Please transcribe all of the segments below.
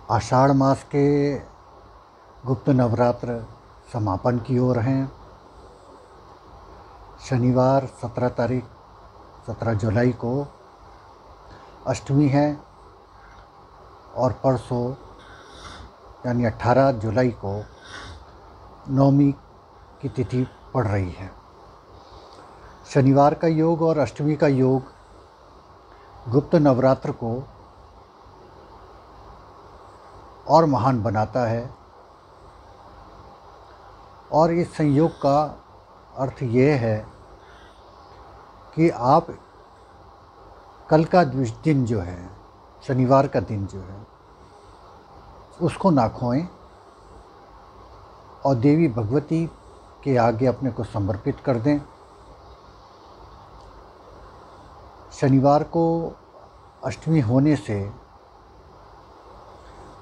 आषाढ़ मास के गुप्त नवरात्र समापन की ओर हैं। शनिवार 17 जुलाई को अष्टमी है और परसों यानी 18 जुलाई को नवमी की तिथि पड़ रही है। शनिवार का योग और अष्टमी का योग गुप्त नवरात्र को और महान बनाता है और इस संयोग का अर्थ ये है कि आप कल का दिन जो है, शनिवार का दिन जो है, उसको ना खोएं और देवी भगवती के आगे अपने को समर्पित कर दें। शनिवार को अष्टमी होने से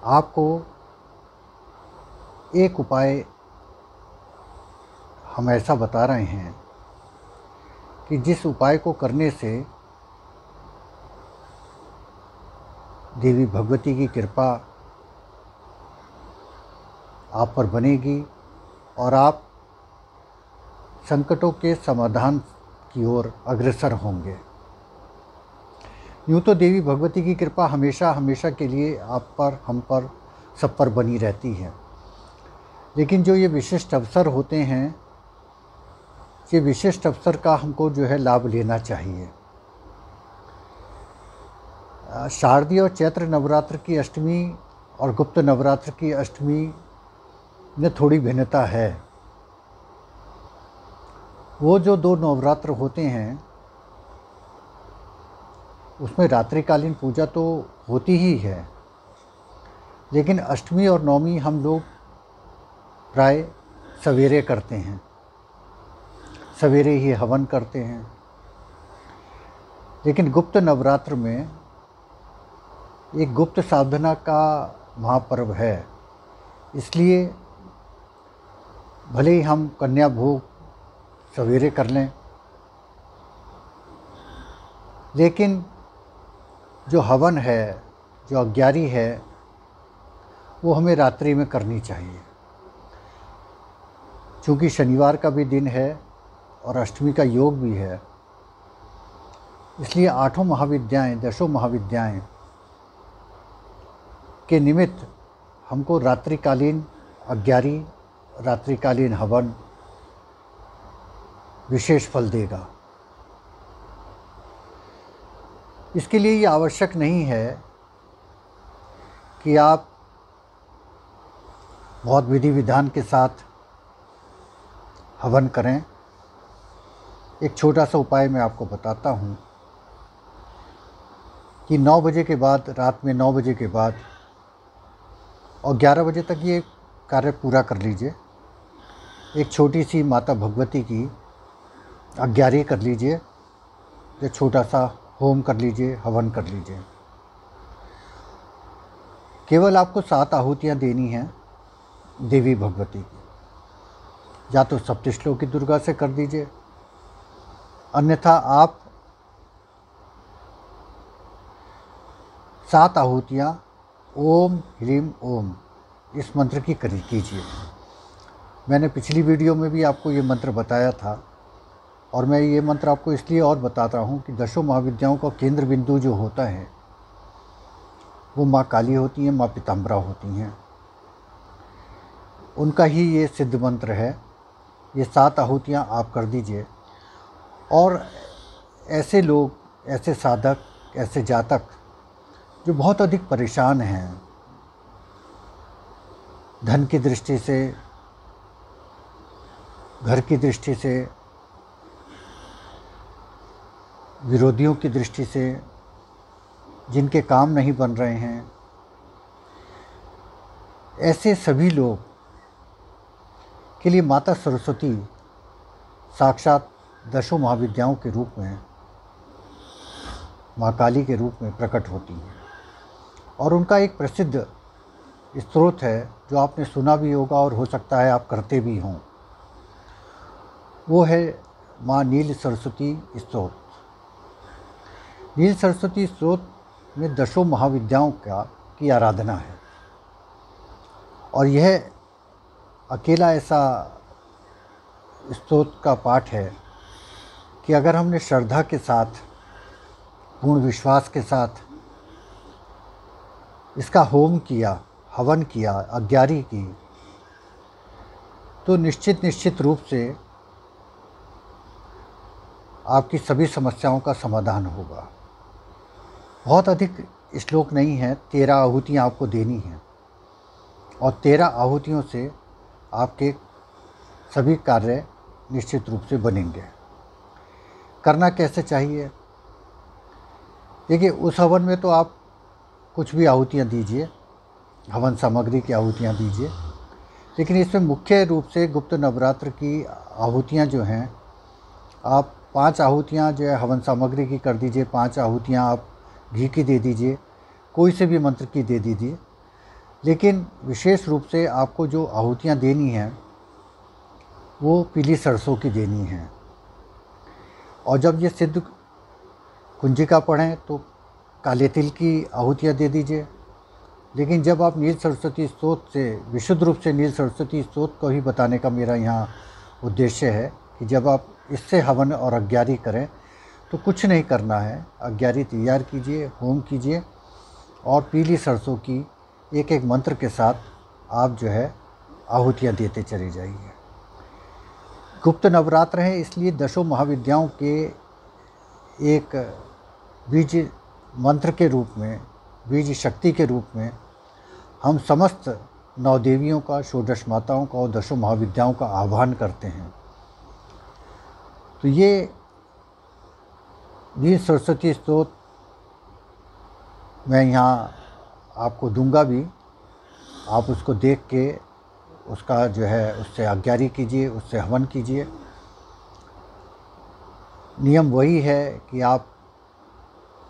आपको एक उपाय हम ऐसा बता रहे हैं कि जिस उपाय को करने से देवी भगवती की कृपा आप पर बनेगी और आप संकटों के समाधान की ओर अग्रसर होंगे। यूँ तो देवी भगवती की कृपा हमेशा हमेशा के लिए आप पर, हम पर, सब पर बनी रहती है, लेकिन जो ये विशिष्ट अवसर होते हैं, ये विशिष्ट अवसर का हमको जो है लाभ लेना चाहिए। शारदीय और चैत्र नवरात्र की अष्टमी और गुप्त नवरात्र की अष्टमी में थोड़ी भिन्नता है। वो जो दो नवरात्र होते हैं उसमें रात्रिकालीन पूजा तो होती ही है, लेकिन अष्टमी और नवमी हम लोग प्राय सवेरे करते हैं, सवेरे ही हवन करते हैं। लेकिन गुप्त नवरात्र में एक गुप्त साधना का महापर्व है, इसलिए भले ही हम कन्या भोग सवेरे कर लें, लेकिन जो हवन है, जो अग्यारी है, वो हमें रात्रि में करनी चाहिए। चूँकि शनिवार का भी दिन है और अष्टमी का योग भी है, इसलिए 8 महाविद्याएं, 10 महाविद्याएं के निमित्त हमको रात्रिकालीन अग्यारी, रात्रिकालीन हवन विशेष फल देगा। इसके लिए ये आवश्यक नहीं है कि आप बहुत विधि विधान के साथ हवन करें। एक छोटा सा उपाय मैं आपको बताता हूँ कि 9 बजे के बाद, रात में 9 बजे के बाद और 11 बजे तक ये कार्य पूरा कर लीजिए। एक छोटी सी माता भगवती की अग्यारी कर लीजिए, या छोटा सा होम कर लीजिए, हवन कर लीजिए। केवल आपको 7 आहुतियाँ देनी हैं देवी भगवती की। या तो सप्तश्लोकी दुर्गा से कर दीजिए, अन्यथा आप 7 आहुतियाँ ओम ह्रीम ओम इस मंत्र की कीजिए। मैंने पिछली वीडियो में भी आपको ये मंत्र बताया था और मैं ये मंत्र आपको इसलिए और बताता हूँ कि 10 महाविद्याओं का केंद्र बिंदु जो होता है वो माँ काली होती हैं, माँ पीताम्बरा होती हैं। उनका ही ये सिद्ध मंत्र है। ये 7 आहुतियाँ आप कर दीजिए। और ऐसे लोग, ऐसे साधक, ऐसे जातक जो बहुत अधिक परेशान हैं धन की दृष्टि से, घर की दृष्टि से, विरोधियों की दृष्टि से, जिनके काम नहीं बन रहे हैं, ऐसे सभी लोग के लिए माता सरस्वती साक्षात 10 महाविद्याओं के रूप में, माँ काली के रूप में प्रकट होती हैं। और उनका एक प्रसिद्ध स्त्रोत है जो आपने सुना भी होगा और हो सकता है आप करते भी हों, वो है माँ नील सरस्वती स्तोत्र। नील सरस्वती स्तोत्र में 10 महाविद्याओं की आराधना है। और यह अकेला ऐसा स्तोत्र का पाठ है कि अगर हमने श्रद्धा के साथ, पूर्ण विश्वास के साथ इसका होम किया, हवन किया, अज्ञारी की, तो निश्चित रूप से आपकी सभी समस्याओं का समाधान होगा। बहुत अधिक श्लोक नहीं है, 13 आहुतियाँ आपको देनी हैं और 13 आहुतियों से आपके सभी कार्य निश्चित रूप से बनेंगे। करना कैसे चाहिए? देखिए, उस हवन में तो आप कुछ भी आहुतियाँ दीजिए, हवन सामग्री की आहुतियाँ दीजिए, लेकिन इसमें मुख्य रूप से गुप्त नवरात्र की आहुतियाँ जो हैं, आप 5 आहुतियाँ जो है हवन सामग्री की कर दीजिए, 5 आहुतियाँ आप घी की दे दीजिए, कोई से भी मंत्र की दे दीजिए। लेकिन विशेष रूप से आपको जो आहुतियाँ देनी हैं वो पीली सरसों की देनी है। और जब ये सिद्ध कुंजिका पढ़ें तो काले तिल की आहुतियाँ दे दीजिए। लेकिन जब आप नील सरस्वती स्तोत्र से, विशुद्ध रूप से नील सरस्वती स्तोत्र को ही बताने का मेरा यहाँ उद्देश्य है कि जब आप इससे हवन और अज्ञारी करें तो कुछ नहीं करना है, अज्ञारी तैयार कीजिए, होम कीजिए और पीली सरसों की एक एक मंत्र के साथ आप जो है आहुतियाँ देते चले जाइए। गुप्त नवरात्र है, इसलिए दशों महाविद्याओं के एक बीज मंत्र के रूप में, बीज शक्ति के रूप में हम समस्त 9 देवियों का, 16 माताओं का और दशों महाविद्याओं का आह्वान करते हैं। तो ये नील सरस्वती स्तोत्र मैं यहाँ आपको दूंगा भी, आप उसको देख के उसका जो है उससे अज्ञारी कीजिए, उससे हवन कीजिए। नियम वही है कि आप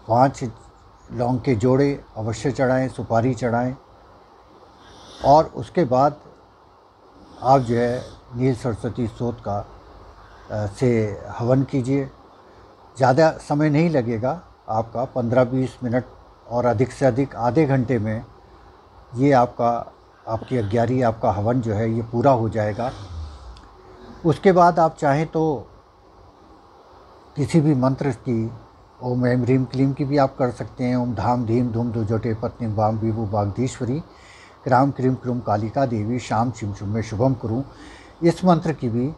5 लौंग के जोड़े अवश्य चढ़ाएं, सुपारी चढ़ाएं और उसके बाद आप जो है नील सरस्वती स्तोत्र का से हवन कीजिए। ज़्यादा समय नहीं लगेगा आपका, 15-20 मिनट और अधिक से अधिक आधे घंटे में ये आपकी अज्ञारी, आपका हवन जो है ये पूरा हो जाएगा। उसके बाद आप चाहें तो किसी भी मंत्र की, ओम ऐं ह्रीं क्लीं की भी आप कर सकते हैं। ओम धाम धीम धूम दुजोटे पत्नी वाम विभु वाग्धीश्वरी क्राम क्रीम क्रूम कालिका देवी शाम छिम छुम में शुभम करूँ, इस मंत्र की भी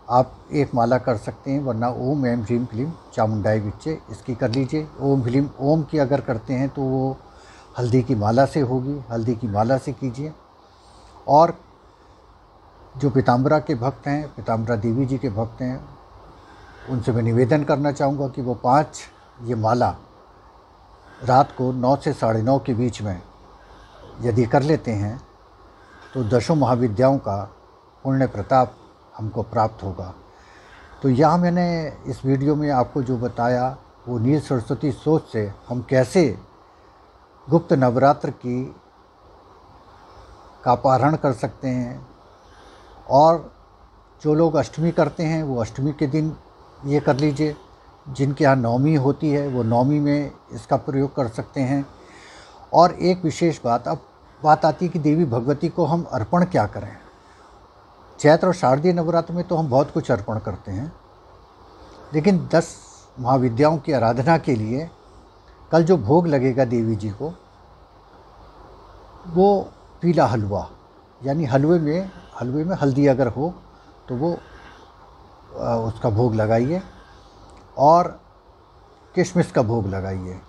आप एक माला कर सकते हैं। वरना ओम ऐं ह्रीं क्लीं चामुंडाई विच्चे, इसकी कर लीजिए। ओम ह्रीं ओम की अगर करते हैं तो वो हल्दी की माला से होगी, हल्दी की माला से कीजिए। और जो पीताम्बरा के भक्त हैं, पीताम्बरा देवी जी के भक्त हैं, उनसे मैं निवेदन करना चाहूँगा कि वो 5 ये माला रात को 9 से 9:30 के बीच में यदि कर लेते हैं तो दशों महाविद्याओं का पुण्य प्रताप हमको प्राप्त होगा। तो यहाँ मैंने इस वीडियो में आपको जो बताया वो नील सरस्वती स्तोत्र से हम कैसे गुप्त नवरात्र का पारण कर सकते हैं। और जो लोग अष्टमी करते हैं वो अष्टमी के दिन ये कर लीजिए। जिनके यहाँ नवमी होती है वो नवमी में इसका प्रयोग कर सकते हैं। और एक विशेष बात, अब बात आती है कि देवी भगवती को हम अर्पण क्या करें। चैत्र और शारदीय नवरात्र में तो हम बहुत कुछ अर्पण करते हैं, लेकिन 10 महाविद्याओं की आराधना के लिए कल जो भोग लगेगा देवी जी को, वो पीला हलवा, यानी हलवे में हल्दी अगर हो तो वो उसका भोग लगाइए और किशमिश का भोग लगाइए।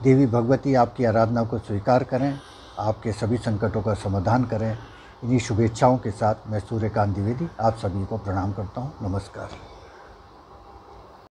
देवी भगवती आपकी आराधना को स्वीकार करें, आपके सभी संकटों का समाधान करें। इन्हीं शुभेच्छाओं के साथ मैं सूर्यकांत द्विवेदी आप सभी को प्रणाम करता हूँ। नमस्कार।